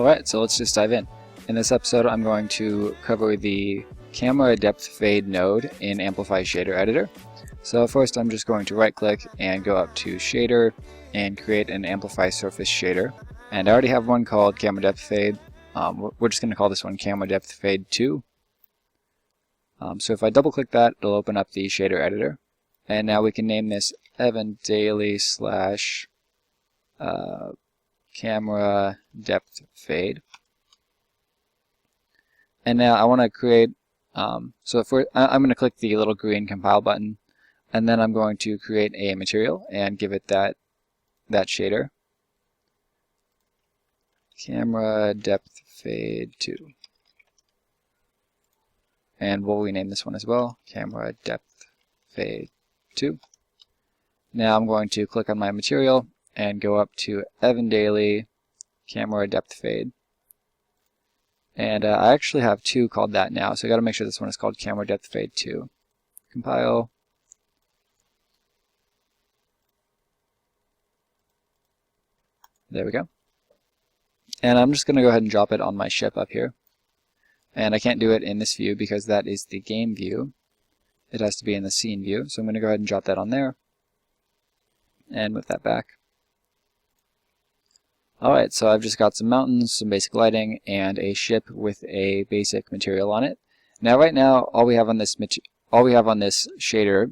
Alright, so let's just dive in. In this episode I'm going to cover the camera depth fade node in Amplify Shader Editor. So first I'm just going to right click and go up to Shader and create an Amplify Surface Shader. And I already have one called Camera Depth Fade. We're just going to call this one Camera Depth Fade 2. So if I double click that, it'll open up the shader editor. And now we can name this Evan Daily / camera depth fade. And now I want to create, I'm going to click the little green compile button, and then I'm going to create a material and give it that shader. Camera depth fade 2. And we'll rename this one as well, camera depth fade 2. Now I'm going to click on my material and go up to Evan Daily camera depth fade. And I actually have two called that now, so I got to make sure this one is called camera depth fade 2. Compile. There we go. And I'm just going to go ahead and drop it on my ship up here. And I can't do it in this view because that is the game view. It has to be in the scene view. So I'm going to go ahead and drop that on there and move that back. Alright, so I've just got some mountains, some basic lighting, and a ship with a basic material on it. Now right now all we have on this shader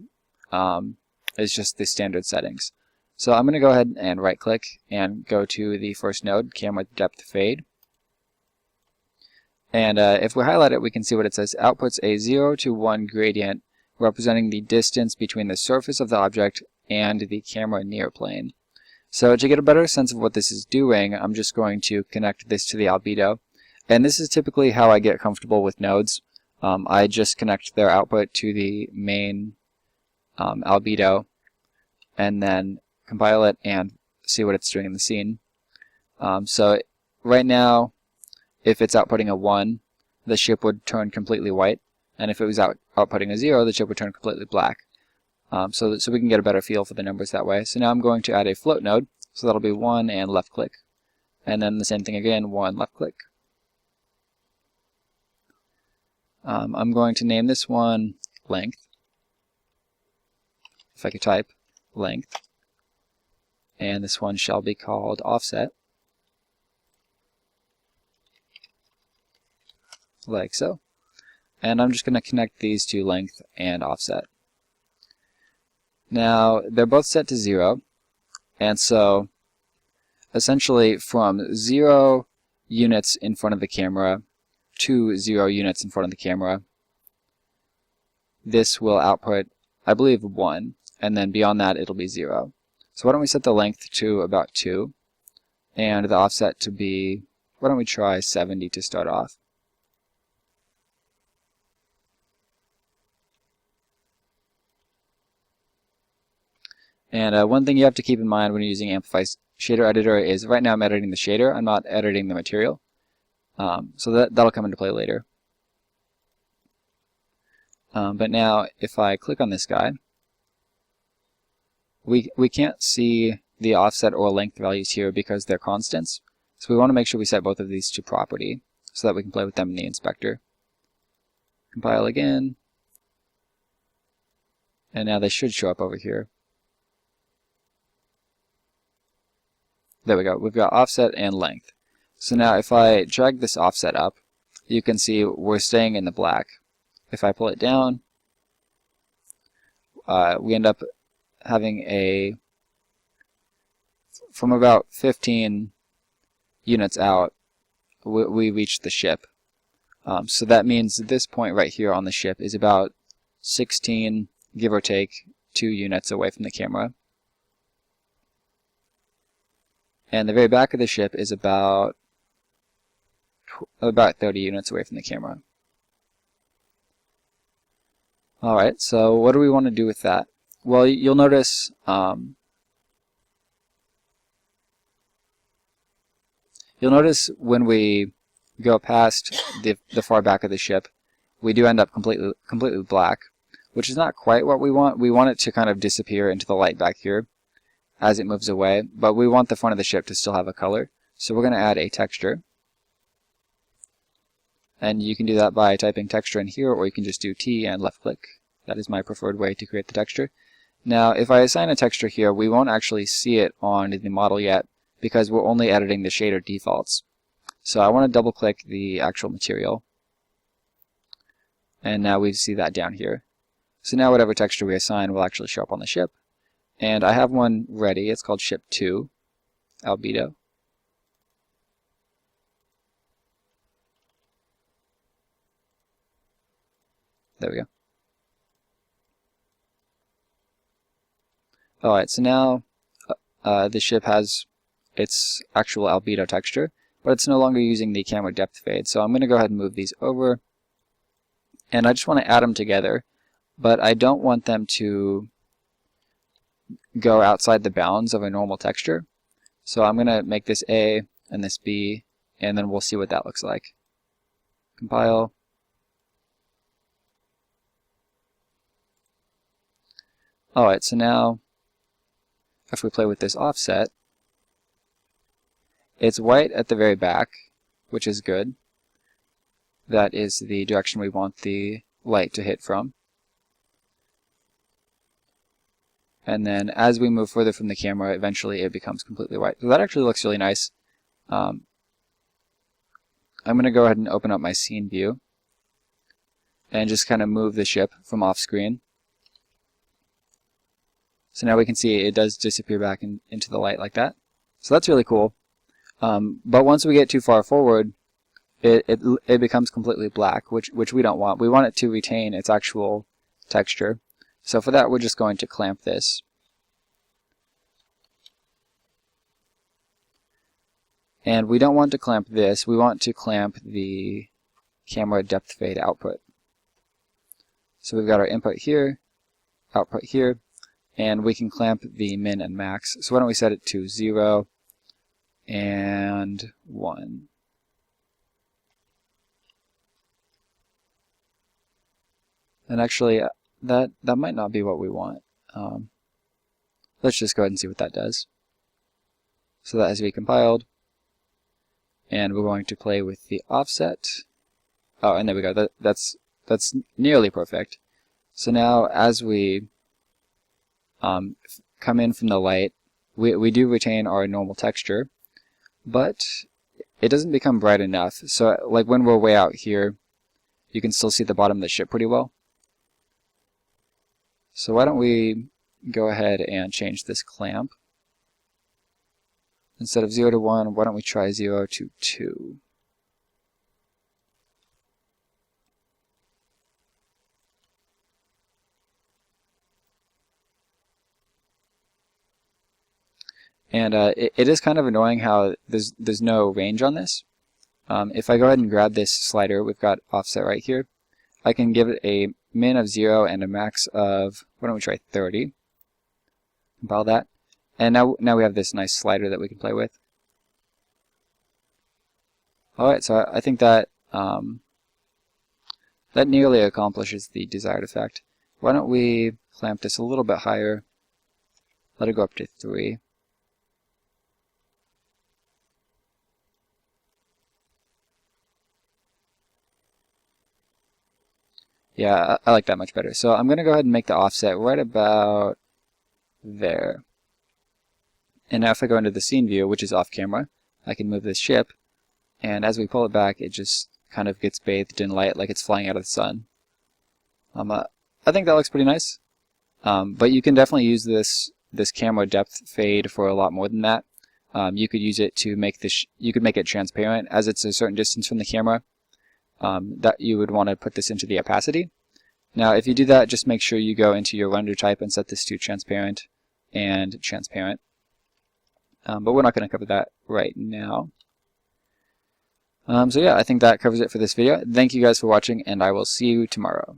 is just the standard settings. So I'm going to go ahead and right click and go to the first node, camera depth fade. And if we highlight it, we can see what it says. Outputs a 0 to 1 gradient representing the distance between the surface of the object and the camera near plane. So to get a better sense of what this is doing, I'm just going to connect this to the albedo. And this is typically how I get comfortable with nodes. I just connect their output to the main albedo and then compile it and see what it's doing in the scene. So right now, if it's outputting a 1, the ship would turn completely white, and if it was outputting a 0, the ship would turn completely black. So we can get a better feel for the numbers that way. So now I'm going to add a float node, so that'll be 1 and left click. And then the same thing again, 1 left click. I'm going to name this one length. If I could type length. And this one shall be called offset. Like so. And I'm just going to connect these to length and offset. Now they're both set to 0, and so essentially from 0 units in front of the camera to 0 units in front of the camera, this will output, I believe, 1, and then beyond that it'll be 0. So why don't we set the length to about 2 and the offset to be, why don't we try 70 to start off. And one thing you have to keep in mind when you're using Amplify Shader Editor is right now I'm editing the shader, I'm not editing the material. So that'll come into play later. But now if I click on this guy, we can't see the offset or length values here because they're constants. So we want to make sure we set both of these to property so that we can play with them in the inspector. Compile again. And now they should show up over here. There we go. We've got offset and length. So now if I drag this offset up, you can see we're staying in the black. If I pull it down, we end up having from about 15 units out, we reach the ship. So that means this point right here on the ship is about 16, give or take, 2 units away from the camera. And the very back of the ship is about 30 units away from the camera. Alright, so what do we want to do with that? Well, you'll notice when we go past the far back of the ship, we do end up completely black, which is not quite what we want. We want it to kind of disappear into the light back here as it moves away, but we want the front of the ship to still have a color. So we're going to add a texture. And you can do that by typing texture in here, or you can just do T and left click. That is my preferred way to create the texture. Now, if I assign a texture here, we won't actually see it on the model yet because we're only editing the shader defaults. So I want to double click the actual material. And now we see that down here. So now whatever texture we assign will actually show up on the ship. And I have one ready. It's called Ship 2, Albedo. There we go. Alright, so now the ship has its actual albedo texture, but it's no longer using the camera depth fade. So I'm going to go ahead and move these over. And I just want to add them together, but I don't want them to go outside the bounds of a normal texture. So I'm going to make this A and this B, and then we'll see what that looks like. Compile. Alright, so now if we play with this offset, it's white at the very back, which is good. That is the direction we want the light to hit from. And then as we move further from the camera, eventually it becomes completely white. So that actually looks really nice. I'm going to go ahead and open up my scene view and just kind of move the ship from off screen. So now we can see it does disappear back into the light like that. So that's really cool. But once we get too far forward, it becomes completely black, which we don't want. We want it to retain its actual texture. So for that, we're just going to clamp this. And we don't want to clamp this. We want to clamp the camera depth fade output. So we've got our input here, output here, and we can clamp the min and max. So why don't we set it to 0 and 1. And actually, that might not be what we want. Let's just go ahead and see what that does. So that has to be compiled. And we're going to play with the offset. Oh, and there we go. That's nearly perfect. So now as we come in from the light, we do retain our normal texture, but it doesn't become bright enough. So like when we're way out here, you can still see the bottom of the ship pretty well. So why don't we go ahead and change this clamp. Instead of 0 to 1, why don't we try 0 to 2? And it is kind of annoying how there's no range on this. If I go ahead and grab this slider, we've got offset right here. I can give it a min of 0 and a max of, why don't we try 30? Compile that. And now we have this nice slider that we can play with. Alright, so I think that that nearly accomplishes the desired effect. Why don't we clamp this a little bit higher, let it go up to 3. Yeah, I like that much better. So I'm going to go ahead and make the offset right about there. And now if I go into the scene view, which is off camera, I can move this ship, and as we pull it back, it just kind of gets bathed in light like it's flying out of the sun. I think that looks pretty nice. But you can definitely use this camera depth fade for a lot more than that. You could use it to make you could make it transparent as it's a certain distance from the camera. That you would want to put this into the opacity. Now if you do that, just make sure you go into your render type and set this to transparent and transparent. But we're not going to cover that right now. So yeah, I think that covers it for this video. Thank you guys for watching, and I will see you tomorrow.